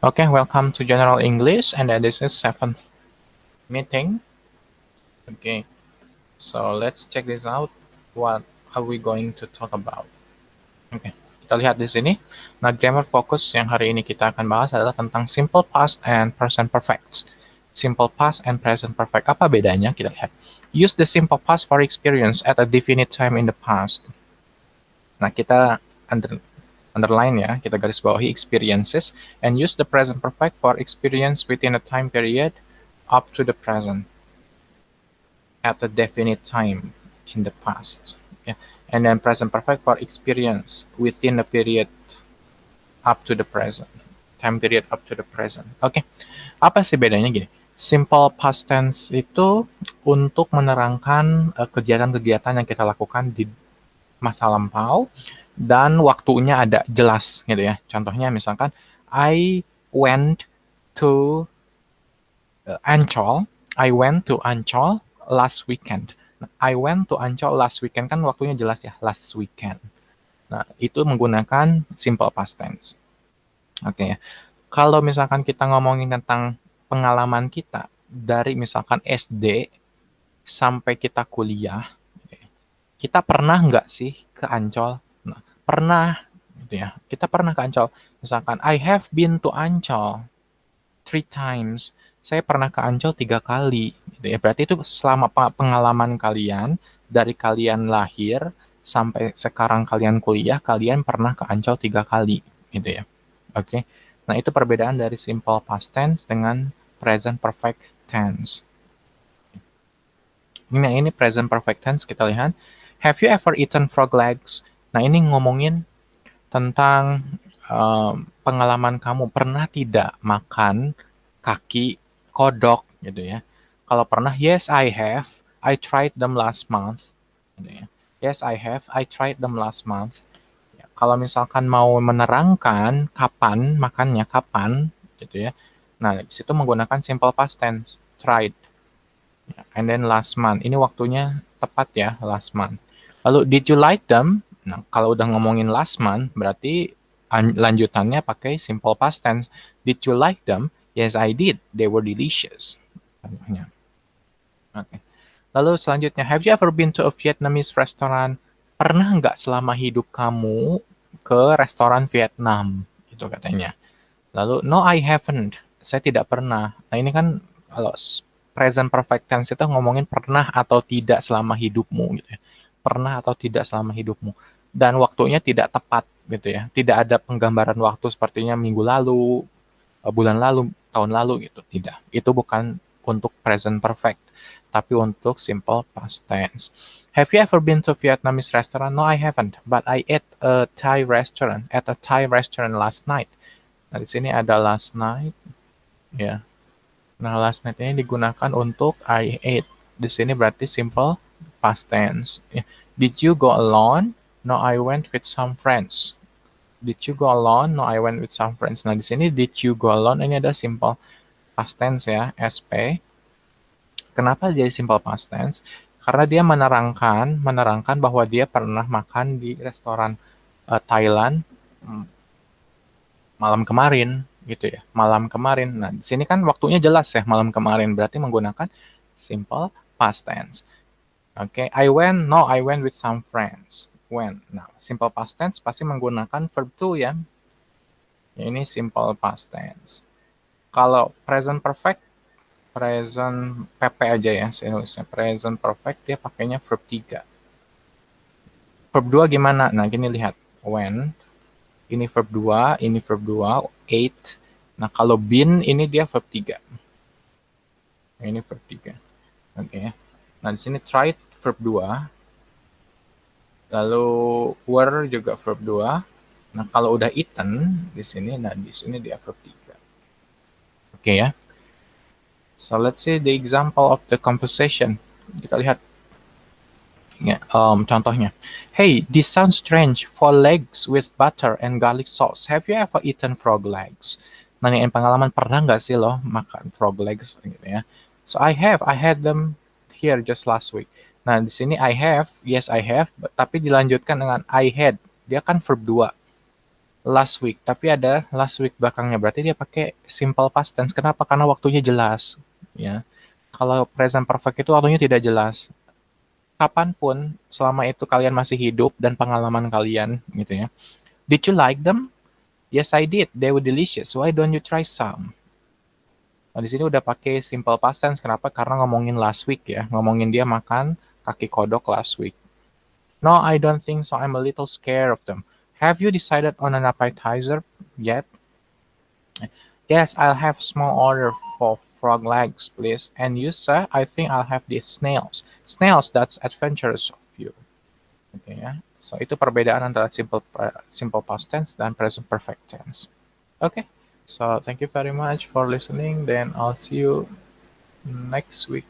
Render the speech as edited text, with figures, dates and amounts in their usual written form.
Okay, welcome to General English, and this is 7th meeting. Okay, so let's check this out. What are we going to talk about? Okay, kita lihat di sini. Nah, grammar focus yang hari ini kita akan bahas adalah tentang simple past and present perfect. Simple past and present perfect. Apa bedanya? Kita lihat. Use the simple past for experience at a definite time in the past. Nah, kita underline ya, kita garis bawahi experiences, and use the present perfect for experience within a time period up to the present at a definite time in the past. Yeah. And then present perfect for experience within a period up to the present. Time period up to the present. Oke. Apa sih bedanya gini? Simple past tense itu untuk menerangkan kegiatan-kegiatan yang kita lakukan di masa lampau dan waktunya ada jelas gitu ya. Contohnya misalkan I went to Ancol. I went to Ancol last weekend. I went to Ancol last weekend kan waktunya jelas ya, last weekend. Nah, itu menggunakan simple past tense. Oke ya. Kalau misalkan kita ngomongin tentang pengalaman kita dari misalkan SD sampai kita kuliah, kita pernah nggak sih ke Ancol? Nah, pernah, gitu ya. Kita pernah ke Ancol. Misalkan, I have been to Ancol 3 times. Saya pernah ke Ancol 3 kali. Gitu ya. Berarti itu selama pengalaman kalian, dari kalian lahir sampai sekarang kalian kuliah, kalian pernah ke Ancol 3 kali. Gitu ya. Oke. Nah, itu perbedaan dari simple past tense dengan present perfect tense. Ini present perfect tense, kita lihat. Have you ever eaten frog legs? Nah, ini ngomongin tentang pengalaman kamu. Pernah tidak makan kaki kodok gitu ya? Kalau pernah, yes I have. I tried them last month. Gitu ya. Yes I have. I tried them last month. Ya, kalau misalkan mau menerangkan kapan makannya, kapan gitu ya. Nah, di situ menggunakan simple past tense, tried. And then last month. Ini waktunya tepat ya, last month. Lalu did you like them? Nah, kalau udah ngomongin last month, berarti lanjutannya pakai simple past tense. Did you like them? Yes, I did. They were delicious. Contohnya. Oke. Lalu selanjutnya, have you ever been to a Vietnamese restaurant? Pernah nggak selama hidup kamu ke restoran Vietnam? Itu katanya. Lalu, no I haven't. Saya tidak pernah. Nah, ini kan kalau present perfect tense itu ngomongin pernah atau tidak selama hidupmu gitu ya. Pernah atau tidak selama hidupmu. Dan waktunya tidak tepat gitu ya. Tidak ada penggambaran waktu sepertinya minggu lalu, bulan lalu, tahun lalu gitu. Tidak. Itu bukan untuk present perfect, tapi untuk simple past tense. Have you ever been to Vietnamese restaurant? No, I haven't. But I ate a Thai restaurant at a Thai restaurant last night. Nah, di sini ada last night, ya. Nah, last night ini digunakan untuk I ate. Di sini berarti simple past tense. Ya. Did you go alone? No, I went with some friends. Did you go alone? No, I went with some friends. Nah, di sini did you go alone? Ini ada simple past tense ya, SP. Kenapa jadi simple past tense? Karena dia menerangkan bahwa dia pernah makan di restoran Thailand malam kemarin gitu ya, malam kemarin. Nah, di sini kan waktunya jelas ya, malam kemarin, berarti menggunakan simple past tense. Oke, I went with some friends. When. Nah, simple past tense pasti menggunakan verb to ya. Ini simple past tense. Kalau present perfect, present PP aja ya, saya nulisnya. Present perfect dia pakainya verb 3. Verb 2 gimana? Nah, gini lihat. When. Ini verb 2, ini verb 2, ate. Nah, kalau been ini dia verb 3. Ini verb 3. Oke. Nah, di sini tried verb 2. Lalu were juga verb 2. Nah, kalau udah eaten di sini, nah di sini dia verb 3. Oke ya. So, let's see the example of the conversation. Kita lihat. Ya, contohnya. Hey, this sounds strange. 4 legs with butter and garlic sauce. Have you ever eaten frog legs? Nanyain pengalaman, pernah nggak sih lo makan frog legs gitu ya. So I had them here just last week. Nah, di sini I have, yes I have, tapi dilanjutkan dengan I had. Dia kan verb 2. last week, tapi ada last week belakangnya. Berarti dia pakai simple past tense. Kenapa? Karena waktunya jelas. Ya. Kalau present perfect itu waktunya tidak jelas. Kapanpun, selama itu kalian masih hidup dan pengalaman kalian, gitu ya. Did you like them? Yes, I did. They were delicious. Why don't you try some? Nah, di sini udah pakai simple past tense. Kenapa? Karena ngomongin last week ya. Ngomongin dia makan kaki kodok last week. No, I don't think so. I'm a little scared of them. Have you decided on an appetizer yet? Yes, I'll have small order for frog legs, please. And you, sir? I think I'll have the snails. Snails, that's adventurous of you. Oke ya. So, itu perbedaan antara simple past tense dan present perfect tense. Okay. So, thank you very much for listening. Then I'll see you next week.